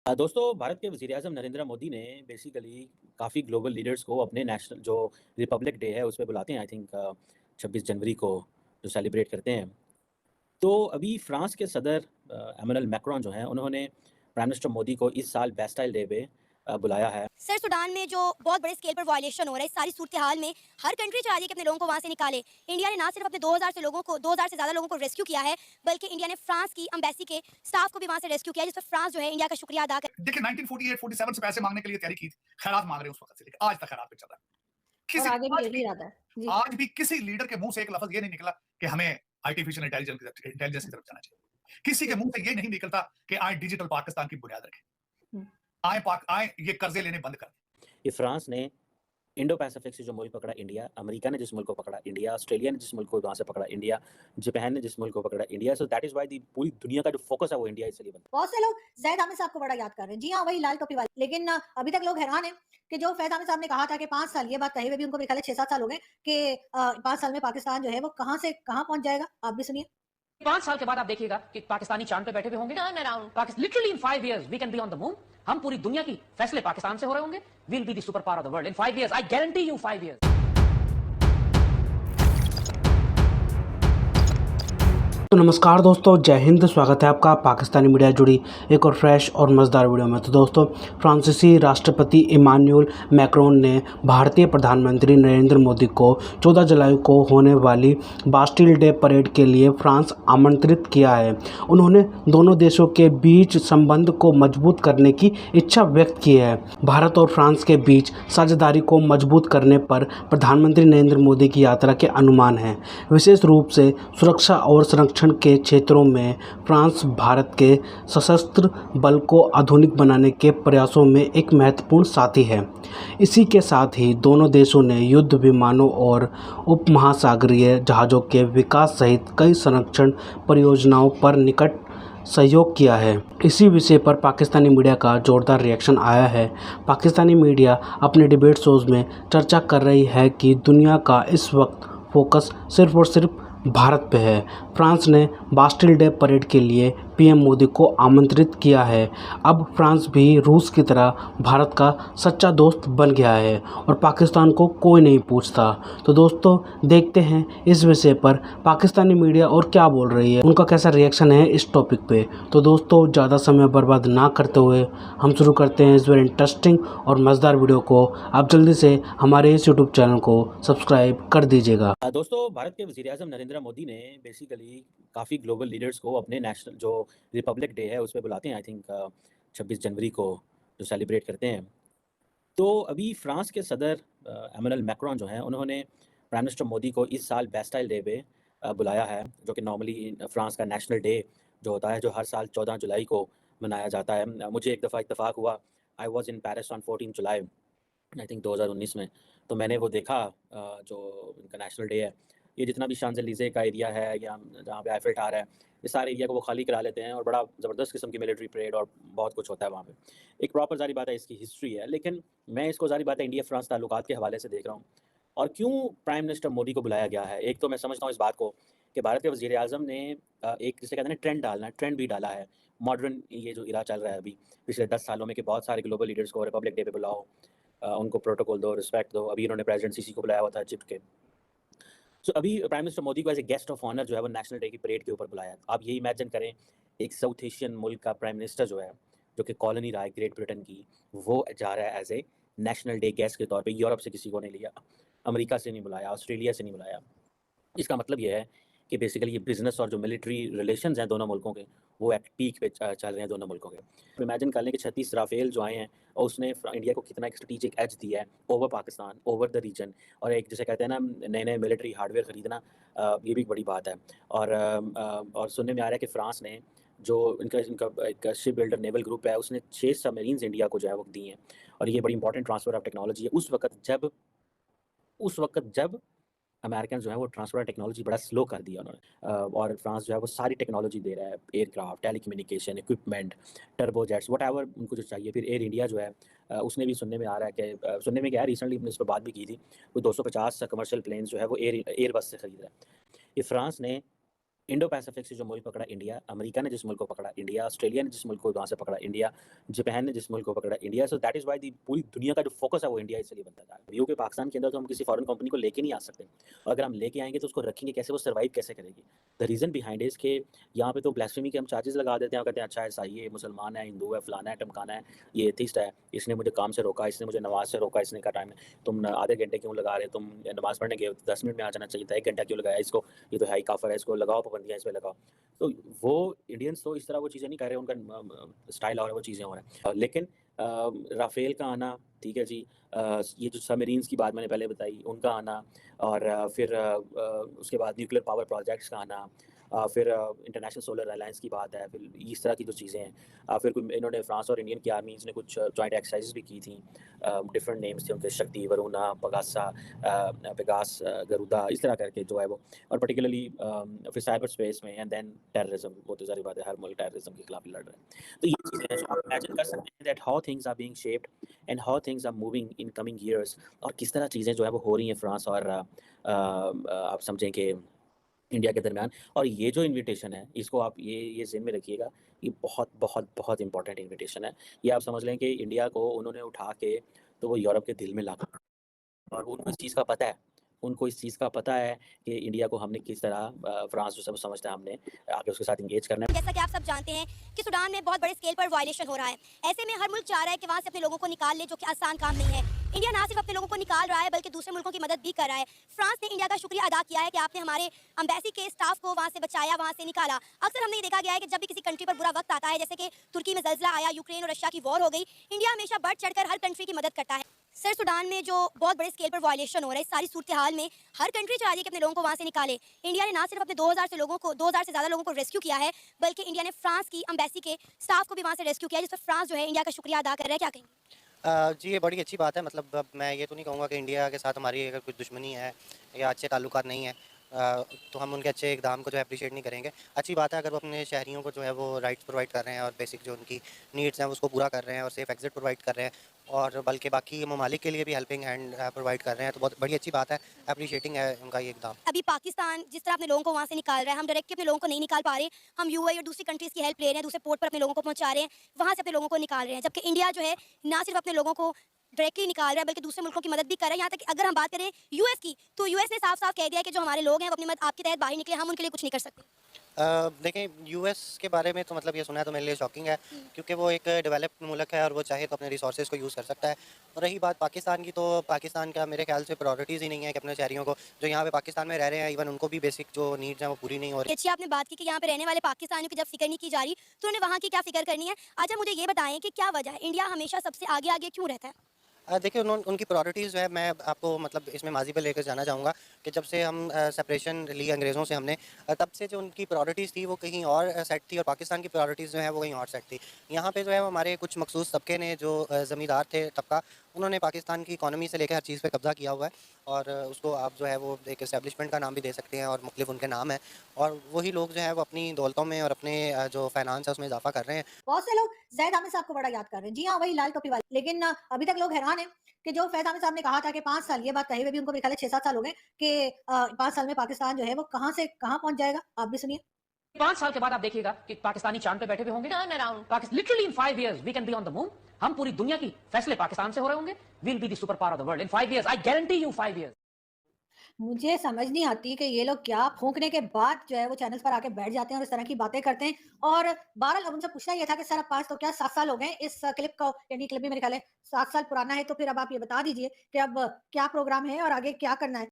दोस्तों भारत के वज़ीर-ए-आज़म नरेंद्र मोदी ने बेसिकली काफ़ी ग्लोबल लीडर्स को अपने नेशनल जो रिपब्लिक डे है, उसपे बुलाते हैं आई थिंक 26 जनवरी को जो सेलिब्रेट करते हैं। तो अभी फ्रांस के सदर एमेनुअल मैक्रोन जो हैं, उन्होंने प्राइम मिनिस्टर मोदी को इस साल बैस्टाइल डे पे बुलाया है। सर सूडान में जो बहुत बड़े स्केल पर वायलेशन हो रहा है, इस सारी सूरत हाल में हर कंट्री चाह रही है कि अपने लोगों को वहाँ से निकाले। इंडिया ने ना सिर्फ अपने 2000 से ज़्यादा लोगों को रेस्क्यू किया है, बल्कि इंडिया ने फ्रांस की एम्बेसी के स्टाफ को भी वहाँ से रेस्क्यू किया है, जिस पर फ्रांस जो है इंडिया का शुक्रिया अदा कर। देखिए 1948-47 से पैसे मांगने के लिए तैयारी की थी, खैरात मांग रहे हैं उस वक़्त से लेके आज तक खैरात पे चल रहा है। और किसी आगे भी आज यही भी इरादा है। जी। आज भी किसी लीडर के मुँह से एक लफ़्ज़ ये नहीं निकला कि हमें आर्टिफिशियल इंटेलिजेंस की तरफ जाना चाहिए। किसी के जी। मुँह से ये नहीं निकलता कि आए डिजिटल पाकिस्तान की बुनियाद रखें। हुँ। आए ये कर्ज़े लेने बंद कर दें। ये फ्रांस ने इंडो पैसिफिक से जो मुल्क पकड़ा इंडिया, अमेरिका ने जिस मुल्क को पकड़ा इंडिया, ऑस्ट्रेलिया ने जिस मुल्क को वहाँ से पकड़ा इंडिया, जापान ने जिस मुल्क को पकड़ा India, so that is why the पूरी दुनिया का जो फोकस है वो इंडिया इसलिए बना। बहुत से लोग ज़ैद आमिर साहब को बड़ा याद कर रहे हैं। जी हाँ, वही लाल टोपी वाले। लेकिन अभी तक लोग हैरान हैं कि जो फैज़ आमिर साहब ने कहा था कि 5 साल, ये बात कहे हुए भी उनको मेरे ख्याल है 6-7 साल हो गए कि 5 साल में पाकिस्तान जो है वो कहाँ से कहाँ पहुँच जाएगा। आप भी सुनिए। 5 साल के बाद आप देखिएगा कि पाकिस्तानी चांद पे बैठे हुए होंगे। Turn around literally in 5 years we can be on the moon. हम पूरी दुनिया की फैसले पाकिस्तान से हो रहे होंगे। We'll be the super power of the world in 5 years. I guarantee you 5 years. तो नमस्कार दोस्तों, जय हिंद। स्वागत है आपका पाकिस्तानी मीडिया जुड़ी एक और फ्रेश और मज़ेदार वीडियो में। तो दोस्तों, फ्रांसीसी राष्ट्रपति इमानुएल मैक्रोन ने भारतीय प्रधानमंत्री नरेंद्र मोदी को 14 जुलाई को होने वाली बास्टिल डे परेड के लिए फ्रांस आमंत्रित किया है। उन्होंने दोनों देशों के बीच संबंध को मजबूत करने की इच्छा व्यक्त की है। भारत और फ्रांस के बीच साझेदारी को मजबूत करने पर प्रधानमंत्री नरेंद्र मोदी की यात्रा के अनुमान हैं। विशेष रूप से सुरक्षा और संरक्षण के क्षेत्रों में फ्रांस भारत के सशस्त्र बल को आधुनिक बनाने के प्रयासों में एक महत्वपूर्ण साथी है। इसी के साथ ही दोनों देशों ने युद्ध विमानों और उपमहासागरीय जहाज़ों के विकास सहित कई संरक्षण परियोजनाओं पर निकट सहयोग किया है। इसी विषय पर पाकिस्तानी मीडिया का जोरदार रिएक्शन आया है। पाकिस्तानी मीडिया अपने डिबेट शोज़ में चर्चा कर रही है कि दुनिया का इस वक्त फोकस सिर्फ और सिर्फ भारत पे है। फ्रांस ने बास्टिल डे परेड के लिए पीएम मोदी को आमंत्रित किया है। अब फ्रांस भी रूस की तरह भारत का सच्चा दोस्त बन गया है और पाकिस्तान को कोई नहीं पूछता। तो दोस्तों, देखते हैं इस विषय पर पाकिस्तानी मीडिया और क्या बोल रही है, उनका कैसा रिएक्शन है इस टॉपिक पे। तो दोस्तों, ज़्यादा समय बर्बाद ना करते हुए हम शुरू करते हैं इस वेरी इंटरेस्टिंग और मज़ेदार वीडियो को। आप जल्दी से हमारे इस यूट्यूब चैनल को सब्सक्राइब कर दीजिएगा। दोस्तों भारत के वज़ीर-ए-आज़म नरेंद्र मोदी ने बेसिकली काफ़ी ग्लोबल लीडर्स को अपने नेशनल जो रिपब्लिक डे है उस पे बुलाते हैं आई थिंक 26 जनवरी को जो सेलिब्रेट करते हैं। तो अभी फ्रांस के सदर एमेनुअल मैक्रोन जो हैं, उन्होंने प्राइम मिनिस्टर मोदी को इस साल बैस्टाइल डे पे बुलाया है, जो कि नॉर्मली फ्रांस का नेशनल डे जो होता है, जो हर साल 14 जुलाई को मनाया जाता है। मुझे एक दफ़ा इत्तेफ़ाक हुआ, I was in Paris on 14 July I think 2019 में। तो मैंने वो देखा जो इनका नेशनल डे है, ये जितना भी शांज़-एलिज़े का एरिया है या जहाँ पे आईफ़िल टावर है, इस सारे एरिया को वो खाली करा लेते हैं और बड़ा ज़बरदस्त किस्म की मिलिट्री परेड और बहुत कुछ होता है वहाँ पे। एक प्रॉपर ज़ाहिर बात है इसकी हिस्ट्री है, लेकिन मैं इसको ज़ाहिर बात है इंडिया-फ्रांस ताल्लुकात के हवाले से देख रहा हूँ। और क्यों प्राइम मिनिस्टर मोदी को बुलाया गया है? एक तो मैं समझता हूँ इस बात को कि भारत के वज़ीर-ए-आज़म ने एक जिसे कहते हैं ना ट्रेंड डालना है, ट्रेंड भी डाला है। मॉडर्न ये जो इरा चल रहा है अभी, पिछले 10 सालों में कि बहुत सारे ग्लोबल लीडर्स को रिपब्लिक डे पे बुलाओ। उनको प्रोटोकॉल दो, रिस्पेक्ट दो। अभी इन्होंने प्रेज़िडेंट सीसी को बुलाया हुआ था इजिप्ट के। सो अभी प्राइम मिनिस्टर मोदी को as a guest of honour जो है वो नेशनल डे की परेड के ऊपर बुलाया। आप ये इमेजिन करें, एक साउथ एशियन मुल्क का प्राइम मिनिस्टर जो है, जो कि कॉलोनी रहा है ग्रेट ब्रिटेन की, वो जा रहा है as a national day guest के तौर पे। यूरोप से किसी को नहीं लिया, अमेरिका से नहीं बुलाया, ऑस्ट्रेलिया से नहीं बुलाया। इसका मतलब ये है कि बेसिकली ये बिज़नेस और जो मिलिट्री रिलेशंस हैं दोनों मुल्कों के, वो एट पीक पे चल रहे हैं दोनों मुल्कों के। तो इमेजिन कर लें कि 36 राफ़ेल जो आए हैं और उसने इंडिया को कितना एक स्ट्रेटेजिक एज दिया है over Pakistan, over the region. और एक जिसे कहते हैं ना नए-नए मिलिट्री हार्डवेयर खरीदना, ये भी एक बड़ी बात है। और सुनने में आ रहा है कि फ्रांस ने जो इनका इनका एक शिप बिल्डर नेवल ग्रुप है, उसने 6 सबमरीन्स इंडिया को जो है वो दी हैं। और ये बड़ी इंपॉर्टेंट ट्रांसफ़र ऑफ टेक्नोलॉजी है उस वक़्त जब अमेरिकन जो है वो ट्रांसफर टेक्नोलॉजी बड़ा स्लो कर दिया उन्होंने। और फ्रांस जो है वो सारी टेक्नोलॉजी दे रहा है, एयरक्राफ्ट, टेलीकम्युनिकेशन, इक्विपमेंट, टर्बोजेट्स, व्हाटएवर उनको जो चाहिए। फिर एयर इंडिया जो है उसने भी सुनने में आ रहा है कि सुनने में क्या है, रिसेंटली हमने इस पर बात भी की थी, वो 250 कमर्शियल प्लेन्स जो है वो एयरबस से खरीद रहा है। ये फ्रांस ने इंडो पैसिफिक से जो मुल्क पकड़ा इंडिया, अमेरिका ने जिस मुल्क को पकड़ा इंडिया, ऑस्ट्रेलिया ने जिस मुल्क को वहाँ से पकड़ा इंडिया, जापान ने जिस मुल्क को पकड़ा India. So that is why the पूरी दुनिया का जो फोकस है वो इंडिया इसलिए बनता जा रहा है। यूके पाकिस्तान के अंदर तो हम किसी फॉरेन कंपनी को लेके नहीं आ सकते, और अगर हम लेके आएँगे तो उसको रखेंगे कैसे, वो सर्वाइव कैसे करेगी? द रीज़न बिहाइंड इज़ कि यहाँ पे तो ब्लास्फेमी के हम चार्जेस लगा देते हैं और कहते हैं अच्छा ईसाई है, मुसलमान है, हिंदू है, फलाना है, ढमकाना है, ये एथिस्ट है, इसने मुझे काम से रोका, इसने मुझे नमाज से रोका, इसने कहा टाइम है, तुम आधे घंटे क्यों लगा रहे, तुम नमाज पढ़ने गए 10 मिनट में आ जाना चाहिए था, 1 घंटा क्यों लगाया इसको, ये तो है ही काफिर है, इसको लगाओ पाबंदियाँ, इस पे लगाओ। तो वो इंडियंस तो इस तरह वो चीज़ें नहीं कर रहे, उनका स्टाइल और वो चीज़ें हो रहा है। लेकिन राफेल का आना, ठीक है जी, ये जो सबमरीन्स की बात मैंने पहले बताई उनका आना, और फिर उसके बाद न्यूक्लियर पावर प्रोजेक्ट्स का आना, फिर इंटरनेशनल सोलर अलायंस की बात है, फिर इस तरह की जो चीज़ें हैं, फिर इन्होंने फ्रांस और इंडियन की आर्मीज़ ने कुछ जॉइंट एक्सरसाइजेस भी की थी, डिफरेंट नेम्स थे उनके, शक्ति, वरुणा, पगासा, पेगास, गरुदा, इस तरह करके जो है वो, और पर्टिकुलरली फिर साइबर स्पेस में, एंड देन टेररिज्म, वो तो ज़ाहिर बात है हर मुल्क टेररिज्म के खिलाफ लड़ रहा है। तो ये चीज़ें हैं जो आप इमेजिन कर सकते हैं that how things are being shaped and how things are moving in coming years, और किस तरह चीज़ें जो है वो हो रही हैं फ्रांस और आप समझें कि इंडिया के दरमियान। और ये जो इन्विटेशन है इसको आप ये ज़हन में रखिएगा, ये बहुत बहुत बहुत इंपॉर्टेंट इन्विटेशन है। ये आप समझ लें कि इंडिया को उन्होंने उठा के तो वो यूरोप के दिल में ला, और उनको इस चीज़ का पता है, उनको इस चीज़ का पता है कि इंडिया को हमने किस तरह फ्रांस जो सब समझता है हमने आगे उसके साथ इंगेज करना है। जैसा कि आप सब जानते हैं कि सूडान में बहुत बड़े स्केल पर वायलेशन हो रहा है। ऐसे में हर मुल्क चाह रहा है कि वहाँ से अपने लोगों को निकाल ले, जो कि आसान काम नहीं है। इंडिया ना सिर्फ अपने लोगों को निकाल रहा है बल्कि दूसरे मुल्कों की मदद भी कर रहा है। फ्रांस ने इंडिया का शुक्रिया अदा किया है कि आपने हमारे एम्बेसी के स्टाफ को वहाँ से बचाया, वहाँ से निकाला। अक्सर हमने ये देखा गया है कि जब भी किसी कंट्री पर बुरा वक्त आता है, जैसे कि तुर्की में ज़ल्ज़ला आया, यूक्रेन और रशिया की वॉर हो गई, इंडिया हमेशा बढ़ चढ़कर हर कंट्री की मदद करता है। सर, सूडान में जो बहुत बड़े स्केल पर वायलेशन हो रहा है, इस सारी सूरत हाल में हर कंट्री चाह रही है कि अपने लोगों को वहाँ से निकाले। इंडिया ने ना सिर्फ अपने 2000 से ज़्यादा लोगों को रेस्क्यू किया है, बल्कि इंडिया ने फ्रांस की एम्बेसी के स्टाफ को भी वहाँ से रेस्क्यू किया है, जिस पर फ्रांस जो है इंडिया का शुक्रिया अदा कर रहा है। क्या कहेंगे? जी, ये बड़ी अच्छी बात है। मतलब अब मैं ये तो नहीं कहूँगा कि इंडिया के साथ हमारी अगर कुछ दुश्मनी है या अच्छे ताल्लुकात नहीं है, तो हम उनके अच्छे इक़दाम को जो है अप्रिशिएट नहीं करेंगे। अच्छी बात है अगर वो अपने शहरियों को जो है वो राइट्स प्रोवाइड कर रहे हैं और बेसिक जो उनकी नीड्स हैं उसको पूरा कर रहे हैं और सेफ़ एग्ज़िट प्रोवाइड कर रहे हैं, और बल्कि बाकी ममालिक के लिए भी हेल्पिंग हैंड प्रोवाइड कर रहे हैं, तो बहुत बड़ी अच्छी बात है, एप्रिशिएटिंग है उनका ये इक़दाम। अभी पाकिस्तान जिस तरह अपने लोगों को वहाँ से निकाल रहा है, हम डायरेक्टली अपने लोगों को नहीं निकाल पा रहे। हम यूएई और दूसरी कंट्रीज़ की हेल्प ले रहे हैं, दूसरे पोर्ट पर अपने लोगों को पहुँचा रहे हैं, वहाँ से अपने लोगों को निकाल रहे हैं। जबकि इंडिया जो है ना सिर्फ अपने लोगों को डायरेक्टली निकाल रहा है बल्कि दूसरे मुल्कों की मदद भी कर रहा है। यहाँ तक कि अगर हम बात करें यूएस की, तो यूएस ने साफ-साफ कह दिया है कि जो हमारे लोग हैं वो अपनी मदद आपके तहत बाहर निकले, हम उनके लिए कुछ नहीं कर सकते। देखें, यूएस के बारे में तो मतलब ये सुना है तो मेरे लिए शॉकिंग है, क्योंकि वो एक डेवलप्ड मुल्क है और वो चाहे तो अपने रिसोर्सेज को यूज़ कर सकता है। और रही बात पाकिस्तान की, तो पाकिस्तान का मेरे ख्याल से प्रायोरिटीज़ ही नहीं है कि अपने शहरियों को जो यहाँ पे पाकिस्तान में रह रहे हैं, इवन उनको भी बेसिक जो नीड्स हैं वो पूरी नहीं हो रही। अच्छी आपने बात की कि यहाँ पे रहने वाले पाकिस्तानियों की जब फिक्र नहीं की जा रही, तो उन्हें वहाँ की क्या फिक्र करनी है। अच्छा, मुझे ये बताएं कि क्या वजह है, इंडिया हमेशा सबसे आगे आगे क्यों रहता है? देखिए, उनकी प्रायोरिटीज़ जो है, मैं आपको मतलब इसमें माज़ी पे लेकर जाना चाहूँगा कि जब से हम सेपरेशन ली अंग्रेज़ों से हमने, तब से जो उनकी प्रायोरिटीज़ थी वो कहीं और सेट थी, और पाकिस्तान की प्रायोरिटीज़ जो है वो कहीं और सेट थी। यहाँ पे जो है हमारे कुछ मखसूस तबके ने, जो ज़मींदार थे तबका, उन्होंने पाकिस्तान की इकॉनमी से लेकर हर चीज़ पे कब्ज़ा किया हुआ है, और उसको आप जो है वो एक एस्टेब्लिशमेंट का नाम भी दे सकते हैं, और मुख्तलिफ उनके नाम हैं, और वही लोग जो है वो अपनी दौलतों में और अपने जो फाइनेंस है उसमें इजाफा कर रहे हैं। बहुत से लोग ज़ैद आमिर साहब को बड़ा याद कर रहे हैं। जी हाँ, वही लाल टोपी वाले। लेकिन अभी तक लोग हैरान हैं कि जो फैज़ आमिर साहब ने कहा था कि 5 साल, ये बात कहे हुए भी उनको मेरे ख्याल है 6-7 साल हो गए कि 5 साल में पाकिस्तान जो है वो कहाँ से कहाँ पहुँच जाएगा। आप भी सुनिए। 5 साल के बाद आप देखिएगा कि पाकिस्तानी चांद पे बैठे हुए होंगे। Literally in 5 years we can be on the moon. हम पूरी दुनिया की फैसले पाकिस्तान से हो रहे होंगे। We'll be the super power of the world in 5 years. I guarantee you 5 years. मुझे समझ नहीं आती कि ये लोग क्या फूँकने के बाद जो है वो चैनल्स पर आके बैठ जाते हैं और इस तरह की बातें करते हैं। और बहरहाल अब उनसे पूछना ये था कि सर अब 5 तो क्या 7 साल हो गए इस क्लिप को, यानी क्लिप भी मेरे ख्याल है 7 साल पुराना है, तो फिर अब आप ये बता दीजिए कि अब क्या प्रोग्राम है और आगे क्या करना है?